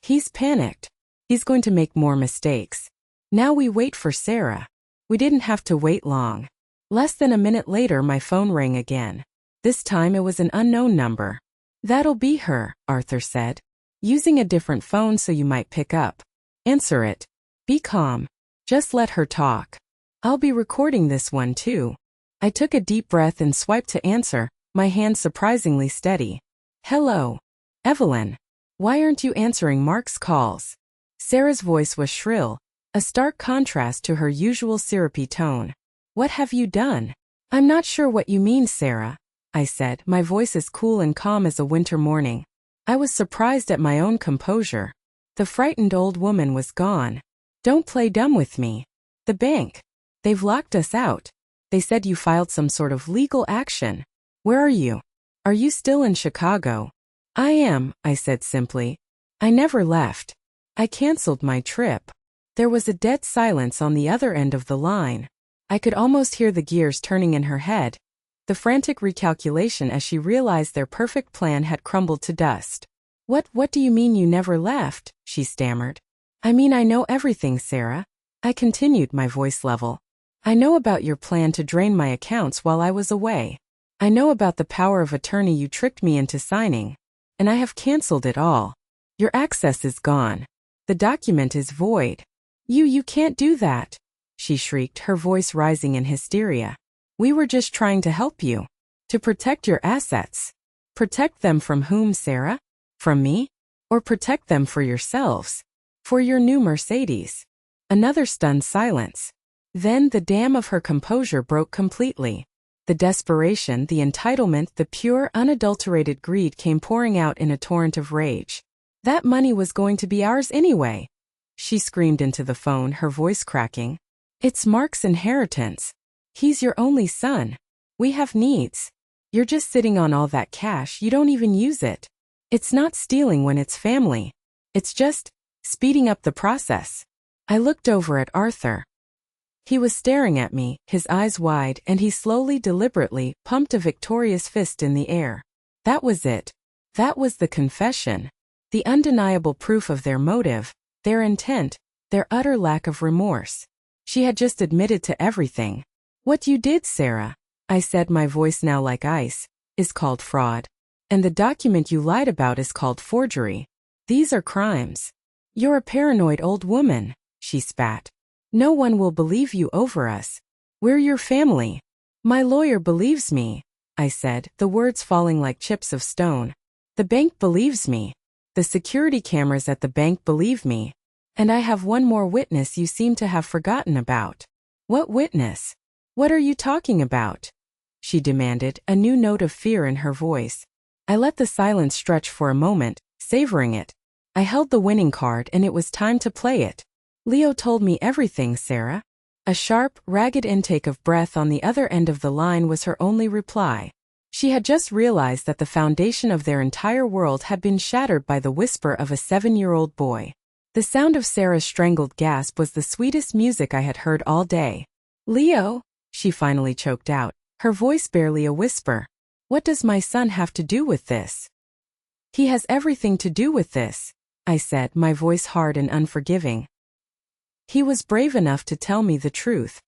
He's panicked. He's going to make more mistakes. Now we wait for Sarah. We didn't have to wait long. Less than a minute later my phone rang again. This time it was an unknown number. "That'll be her," Arthur said. "Using a different phone so you might pick up. Answer it. Be calm. Just let her talk. I'll be recording this one too." I took a deep breath and swiped to answer, my hand surprisingly steady. "Hello. Evelyn. Why aren't you answering Mark's calls?" Sarah's voice was shrill, a stark contrast to her usual syrupy tone. "What have you done?" "I'm not sure what you mean, Sarah," I said, my voice as cool and calm as a winter morning. I was surprised at my own composure. The frightened old woman was gone. "Don't play dumb with me. The bank. They've locked us out. They said you filed some sort of legal action. Where are you? Are you still in Chicago?" "I am," I said simply. "I never left. I canceled my trip." There was a dead silence on the other end of the line. I could almost hear the gears turning in her head, the frantic recalculation as she realized their perfect plan had crumbled to dust. What do you mean you never left?" she stammered. "I mean I know everything, Sarah," I continued, my voice level. "I know about your plan to drain my accounts while I was away. I know about the power of attorney you tricked me into signing. And I have canceled it all. Your access is gone. The document is void. You can't do that," she shrieked, her voice rising in hysteria. "We were just trying to help you. To protect your assets. Protect them from whom, Sarah? From me? Or protect them for yourselves? For your new Mercedes?" Another stunned silence. Then the dam of her composure broke completely. The desperation, the entitlement, the pure, unadulterated greed came pouring out in a torrent of rage. "That money was going to be ours anyway," she screamed into the phone, her voice cracking. "It's Mark's inheritance. He's your only son. We have needs. You're just sitting on all that cash, you don't even use it. It's not stealing when it's family. It's just speeding up the process." I looked over at Arthur. He was staring at me, his eyes wide, and he slowly, deliberately, pumped a victorious fist in the air. That was it. That was the confession. The undeniable proof of their motive, their intent, their utter lack of remorse. She had just admitted to everything. "What you did, Sarah," I said, my voice now like ice, "is called fraud. And the document you lied about is called forgery. These are crimes. You're a paranoid old woman," she spat. "No one will believe you over us. We're your family. My lawyer believes me, I said, the words falling like chips of stone. The bank believes me. The security cameras at the bank believe me. And I have one more witness you seem to have forgotten about. What witness? What are you talking about? She demanded, a new note of fear in her voice. I let the silence stretch for a moment, savoring it. I held the winning card and it was time to play it. Leo told me everything, Sarah. A sharp, ragged intake of breath on the other end of the line was her only reply. She had just realized that the foundation of their entire world had been shattered by the whisper of a 7-year-old boy. The sound of Sarah's strangled gasp was the sweetest music I had heard all day. Leo, she finally choked out, her voice barely a whisper. What does my son have to do with this? He has everything to do with this, I said, my voice hard and unforgiving. He was brave enough to tell me the truth.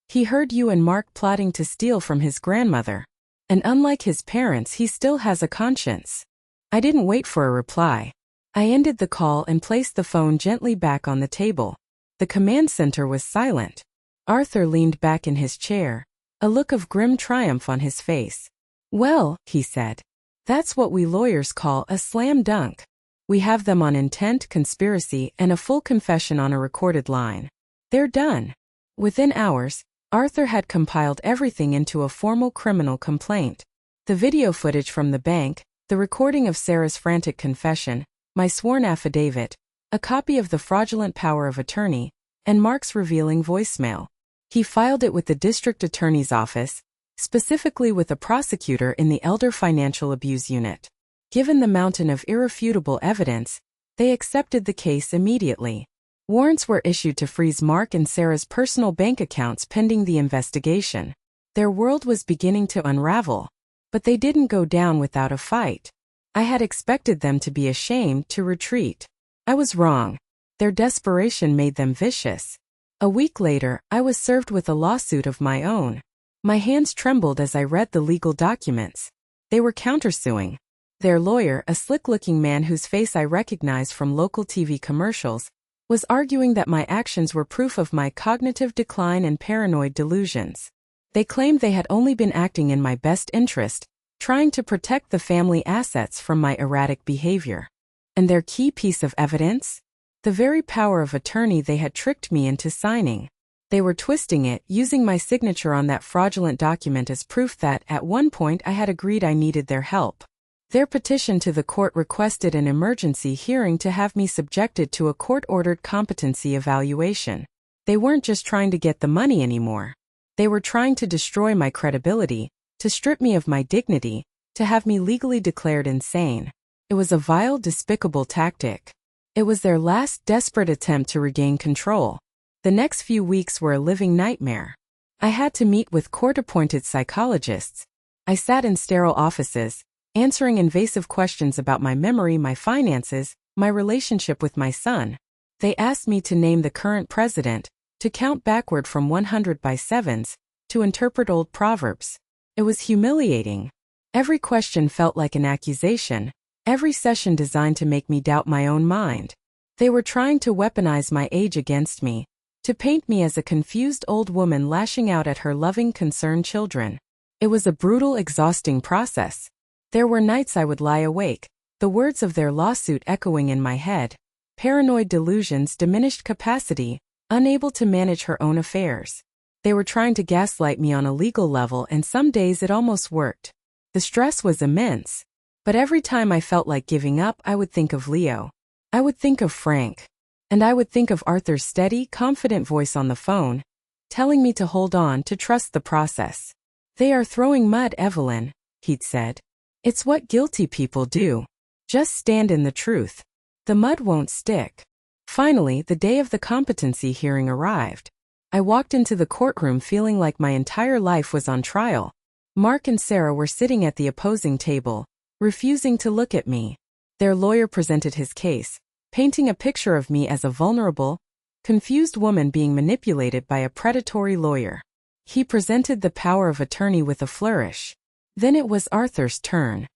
He heard you and Mark plotting to steal from his grandmother. And unlike his parents, he still has a conscience. I didn't wait for a reply. I ended the call and placed the phone gently back on the table. The command center was silent. Arthur leaned back in his chair, a look of grim triumph on his face. Well, he said, that's what we lawyers call a slam dunk. We have them on intent, conspiracy, and a full confession on a recorded line. They're done. Within hours, Arthur had compiled everything into a formal criminal complaint. The video footage from the bank, the recording of Sarah's frantic confession, my sworn affidavit, a copy of the fraudulent power of attorney, and Mark's revealing voicemail. He filed it with the district attorney's office, specifically with a prosecutor in the Elder Financial Abuse Unit. Given the mountain of irrefutable evidence, they accepted the case immediately. Warrants were issued to freeze Mark and Sarah's personal bank accounts pending the investigation. Their world was beginning to unravel, but they didn't go down without a fight. I had expected them to be ashamed, to retreat. I was wrong. Their desperation made them vicious. A week later, I was served with a lawsuit of my own. My hands trembled as I read the legal documents. They were countersuing. Their lawyer, a slick-looking man whose face I recognized from local TV commercials, was arguing that my actions were proof of my cognitive decline and paranoid delusions. They claimed they had only been acting in my best interest, trying to protect the family assets from my erratic behavior. And their key piece of evidence? The very power of attorney they had tricked me into signing. They were twisting it, using my signature on that fraudulent document as proof that, at one point, I had agreed I needed their help. Their petition to the court requested an emergency hearing to have me subjected to a court-ordered competency evaluation. They weren't just trying to get the money anymore. They were trying to destroy my credibility, to strip me of my dignity, to have me legally declared insane. It was a vile, despicable tactic. It was their last desperate attempt to regain control. The next few weeks were a living nightmare. I had to meet with court-appointed psychologists. I sat in sterile offices, answering invasive questions about my memory, my finances, my relationship with my son. They asked me to name the current president, to count backward from 100 by sevens, to interpret old proverbs. It was humiliating. Every question felt like an accusation, every session designed to make me doubt my own mind. They were trying to weaponize my age against me, to paint me as a confused old woman lashing out at her loving, concerned children. It was a brutal, exhausting process. There were nights I would lie awake, the words of their lawsuit echoing in my head. Paranoid delusions, diminished capacity, unable to manage her own affairs. They were trying to gaslight me on a legal level, and some days it almost worked. The stress was immense. But every time I felt like giving up, I would think of Leo. I would think of Frank. And I would think of Arthur's steady, confident voice on the phone, telling me to hold on, to trust the process. They are throwing mud, Evelyn, he'd said. It's what guilty people do. Just stand in the truth. The mud won't stick. Finally, the day of the competency hearing arrived. I walked into the courtroom feeling like my entire life was on trial. Mark and Sarah were sitting at the opposing table, refusing to look at me. Their lawyer presented his case, painting a picture of me as a vulnerable, confused woman being manipulated by a predatory lawyer. He presented the power of attorney with a flourish. Then it was Arthur's turn.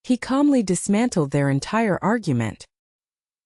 He calmly dismantled their entire argument.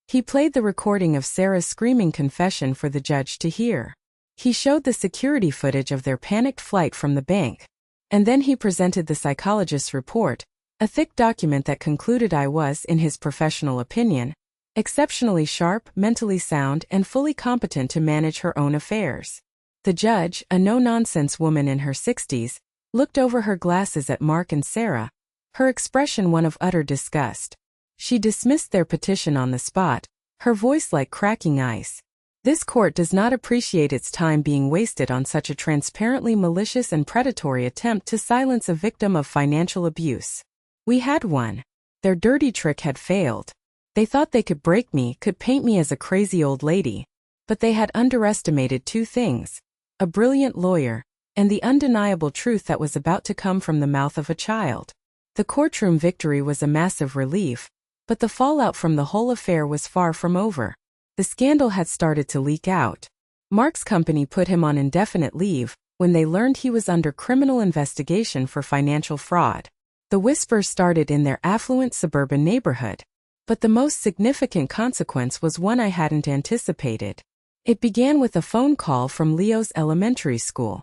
He played the recording of Sarah's screaming confession for the judge to hear. He showed the security footage of their panicked flight from the bank. And then he presented the psychologist's report, a thick document that concluded I was, in his professional opinion, exceptionally sharp, mentally sound, and fully competent to manage her own affairs. The judge, a no-nonsense woman in her 60s, looked over her glasses at Mark and Sarah, her expression one of utter disgust. She dismissed their petition on the spot, her voice like cracking ice. This court does not appreciate its time being wasted on such a transparently malicious and predatory attempt to silence a victim of financial abuse. We had won. Their dirty trick had failed. They thought they could break me, could paint me as a crazy old lady. But they had underestimated two things: a brilliant lawyer, and the undeniable truth that was about to come from the mouth of a child. The courtroom victory was a massive relief, but the fallout from the whole affair was far from over. The scandal had started to leak out. Mark's company put him on indefinite leave when they learned he was under criminal investigation for financial fraud. The whispers started in their affluent suburban neighborhood. But the most significant consequence was one I hadn't anticipated. It began with a phone call from Leo's elementary school.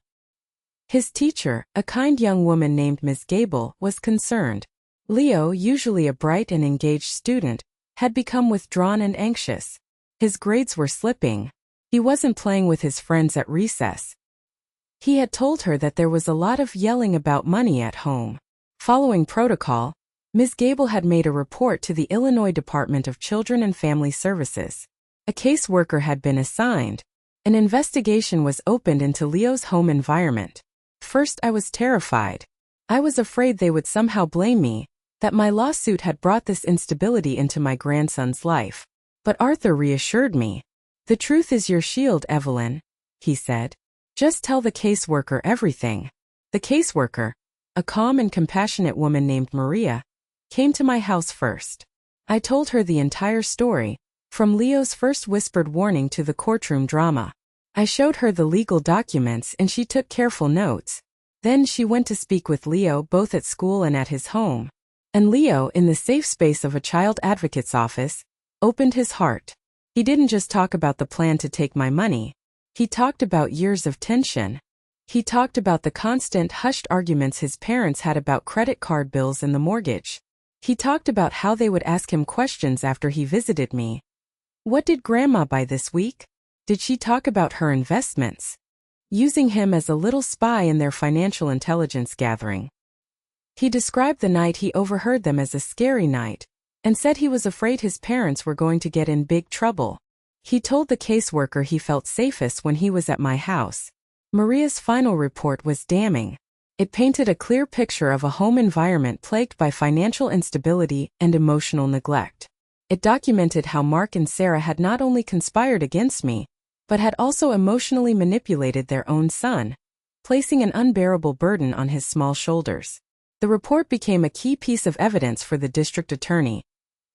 His teacher, a kind young woman named Ms. Gable, was concerned. Leo, usually a bright and engaged student, had become withdrawn and anxious. His grades were slipping. He wasn't playing with his friends at recess. He had told her that there was a lot of yelling about money at home. Following protocol, Ms. Gable had made a report to the Illinois Department of Children and Family Services. A caseworker had been assigned. An investigation was opened into Leo's home environment. First, I was terrified. I was afraid they would somehow blame me, that my lawsuit had brought this instability into my grandson's life. But Arthur reassured me. "The truth is your shield, Evelyn," he said. "Just tell the caseworker everything." The caseworker, a calm and compassionate woman named Maria, came to my house first. I told her the entire story, from Leo's first whispered warning to the courtroom drama. I showed her the legal documents and she took careful notes. Then she went to speak with Leo both at school and at his home. And Leo, in the safe space of a child advocate's office, opened his heart. He didn't just talk about the plan to take my money. He talked about years of tension. He talked about the constant hushed arguments his parents had about credit card bills and the mortgage. He talked about how they would ask him questions after he visited me. What did Grandma buy this week? Did she talk about her investments? Using him as a little spy in their financial intelligence gathering. He described the night he overheard them as a scary night, and said he was afraid his parents were going to get in big trouble. He told the caseworker he felt safest when he was at my house. Maria's final report was damning. It painted a clear picture of a home environment plagued by financial instability and emotional neglect. It documented how Mark and Sarah had not only conspired against me, but had also emotionally manipulated their own son, placing an unbearable burden on his small shoulders. The report became a key piece of evidence for the district attorney,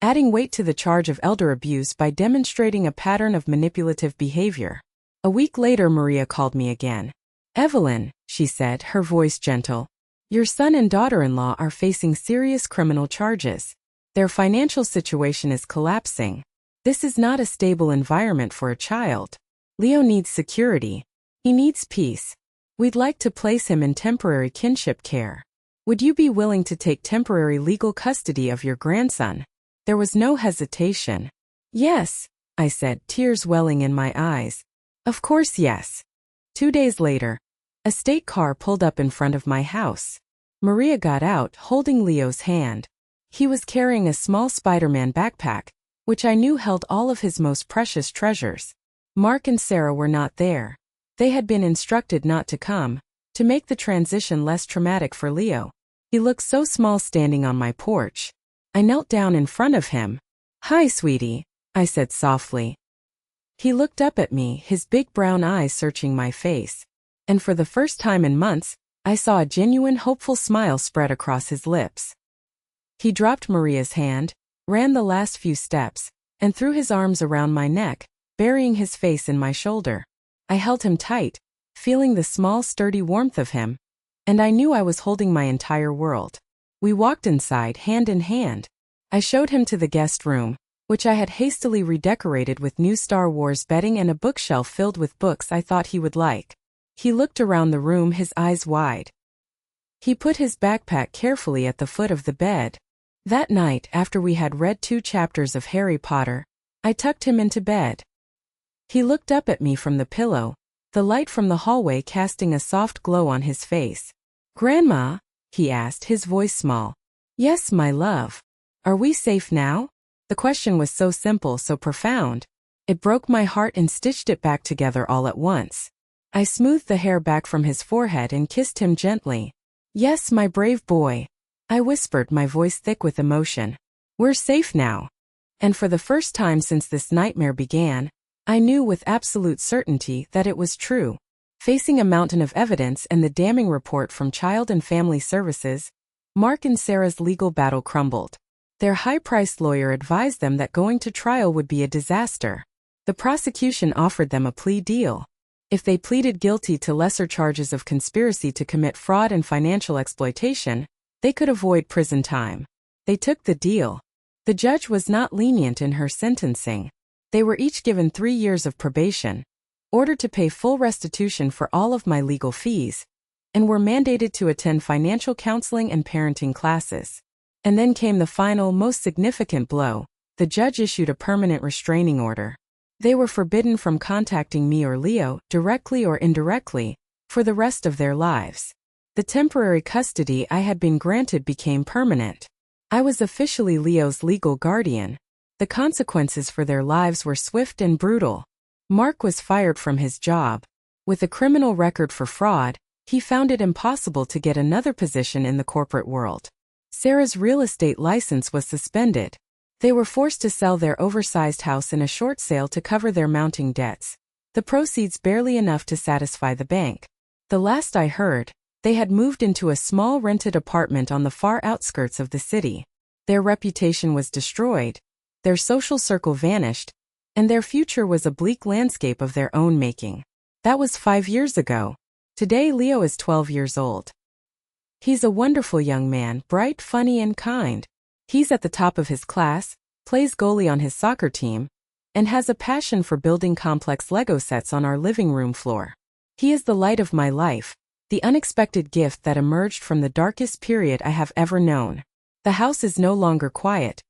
adding weight to the charge of elder abuse by demonstrating a pattern of manipulative behavior. A week later, Maria called me again. "Evelyn," she said, her voice gentle, "your son and daughter-in-law are facing serious criminal charges. Their financial situation is collapsing. This is not a stable environment for a child. Leo needs security. He needs peace. We'd like to place him in temporary kinship care. Would you be willing to take temporary legal custody of your grandson?" There was no hesitation. "Yes," I said, tears welling in my eyes. "Of course, yes." 2 days later, a state car pulled up in front of my house. Maria got out, holding Leo's hand. He was carrying a small Spider-Man backpack, which I knew held all of his most precious treasures. Mark and Sarah were not there. They had been instructed not to come, to make the transition less traumatic for Leo. He looked so small standing on my porch. I knelt down in front of him. "Hi, sweetie," I said softly. He looked up at me, his big brown eyes searching my face. And for the first time in months, I saw a genuine hopeful smile spread across his lips. He dropped Maria's hand, ran the last few steps, and threw his arms around my neck, burying his face in my shoulder. I held him tight, feeling the small, sturdy warmth of him, and I knew I was holding my entire world. We walked inside, hand in hand. I showed him to the guest room, which I had hastily redecorated with new Star Wars bedding and a bookshelf filled with books I thought he would like. He looked around the room, his eyes wide. He put his backpack carefully at the foot of the bed. That night, after we had read 2 chapters of Harry Potter, I tucked him into bed. He looked up at me from the pillow, the light from the hallway casting a soft glow on his face. "Grandma?" he asked, his voice small. "Yes, my love. Are we safe now?" The question was so simple, so profound. It broke my heart and stitched it back together all at once. I smoothed the hair back from his forehead and kissed him gently. "Yes, my brave boy," I whispered, my voice thick with emotion. "We're safe now." And for the first time since this nightmare began, I knew with absolute certainty that it was true. Facing a mountain of evidence and the damning report from Child and Family Services, Mark and Sarah's legal battle crumbled. Their high-priced lawyer advised them that going to trial would be a disaster. The prosecution offered them a plea deal. If they pleaded guilty to lesser charges of conspiracy to commit fraud and financial exploitation, they could avoid prison time. They took the deal. The judge was not lenient in her sentencing. They were each given 3 years of probation, ordered to pay full restitution for all of my legal fees, and were mandated to attend financial counseling and parenting classes. And then came the final, most significant blow. The judge issued a permanent restraining order. They were forbidden from contacting me or Leo, directly or indirectly, for the rest of their lives. The temporary custody I had been granted became permanent. I was officially Leo's legal guardian. The consequences for their lives were swift and brutal. Mark was fired from his job. With a criminal record for fraud, he found it impossible to get another position in the corporate world. Sarah's real estate license was suspended. They were forced to sell their oversized house in a short sale to cover their mounting debts, the proceeds barely enough to satisfy the bank. The last I heard, they had moved into a small rented apartment on the far outskirts of the city. Their reputation was destroyed, their social circle vanished, and their future was a bleak landscape of their own making. That was 5 years ago. Today Leo is 12 years old. He's a wonderful young man, bright, funny, and kind. He's at the top of his class, plays goalie on his soccer team, and has a passion for building complex Lego sets on our living room floor. He is the light of my life, the unexpected gift that emerged from the darkest period I have ever known. The house is no longer quiet.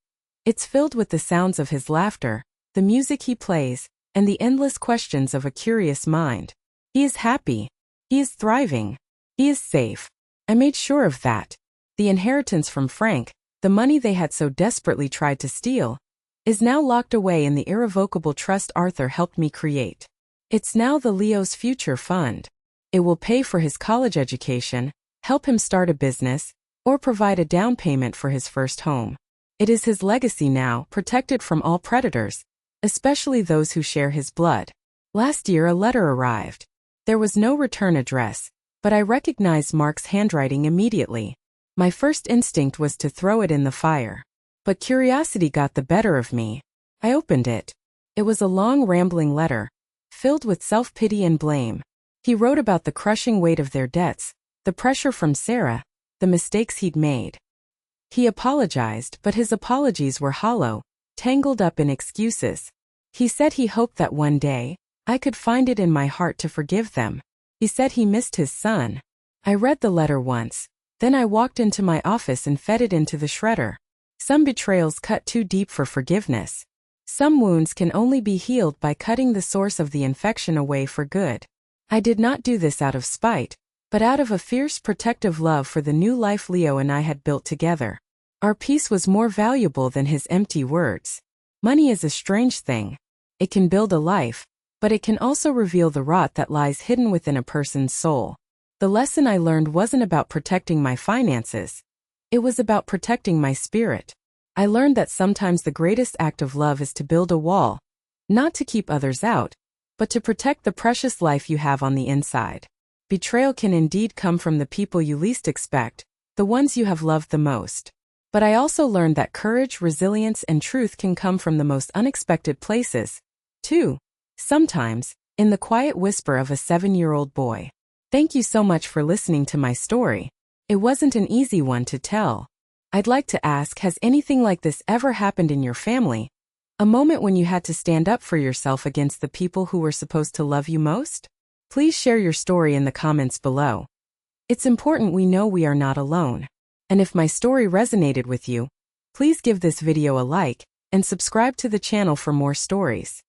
It's filled with the sounds of his laughter, the music he plays, and the endless questions of a curious mind. He is happy. He is thriving. He is safe. I made sure of that. The inheritance from Frank, the money they had so desperately tried to steal, is now locked away in the irrevocable trust Arthur helped me create. It's now the Leo's Future Fund. It will pay for his college education, help him start a business, or provide a down payment for his first home. It is his legacy now, protected from all predators, especially those who share his blood. Last year a letter arrived. There was no return address, but I recognized Mark's handwriting immediately. My first instinct was to throw it in the fire. But curiosity got the better of me. I opened it. It was a long rambling letter, filled with self-pity and blame. He wrote about the crushing weight of their debts, the pressure from Sarah, the mistakes he'd made. He apologized, but his apologies were hollow, tangled up in excuses. He said he hoped that one day, I could find it in my heart to forgive them. He said he missed his son. I read the letter once, then I walked into my office and fed it into the shredder. Some betrayals cut too deep for forgiveness. Some wounds can only be healed by cutting the source of the infection away for good. I did not do this out of spite, but out of a fierce protective love for the new life Leo and I had built together. Our peace was more valuable than his empty words. Money is a strange thing. It can build a life, but it can also reveal the rot that lies hidden within a person's soul. The lesson I learned wasn't about protecting my finances. It was about protecting my spirit. I learned that sometimes the greatest act of love is to build a wall, not to keep others out, but to protect the precious life you have on the inside. Betrayal can indeed come from the people you least expect, the ones you have loved the most. But I also learned that courage, resilience, and truth can come from the most unexpected places, too. Sometimes, in the quiet whisper of a 7-year-old boy. Thank you so much for listening to my story. It wasn't an easy one to tell. I'd like to ask, has anything like this ever happened in your family? A moment when you had to stand up for yourself against the people who were supposed to love you most? Please share your story in the comments below. It's important we know we are not alone. And if my story resonated with you, please give this video a like and subscribe to the channel for more stories.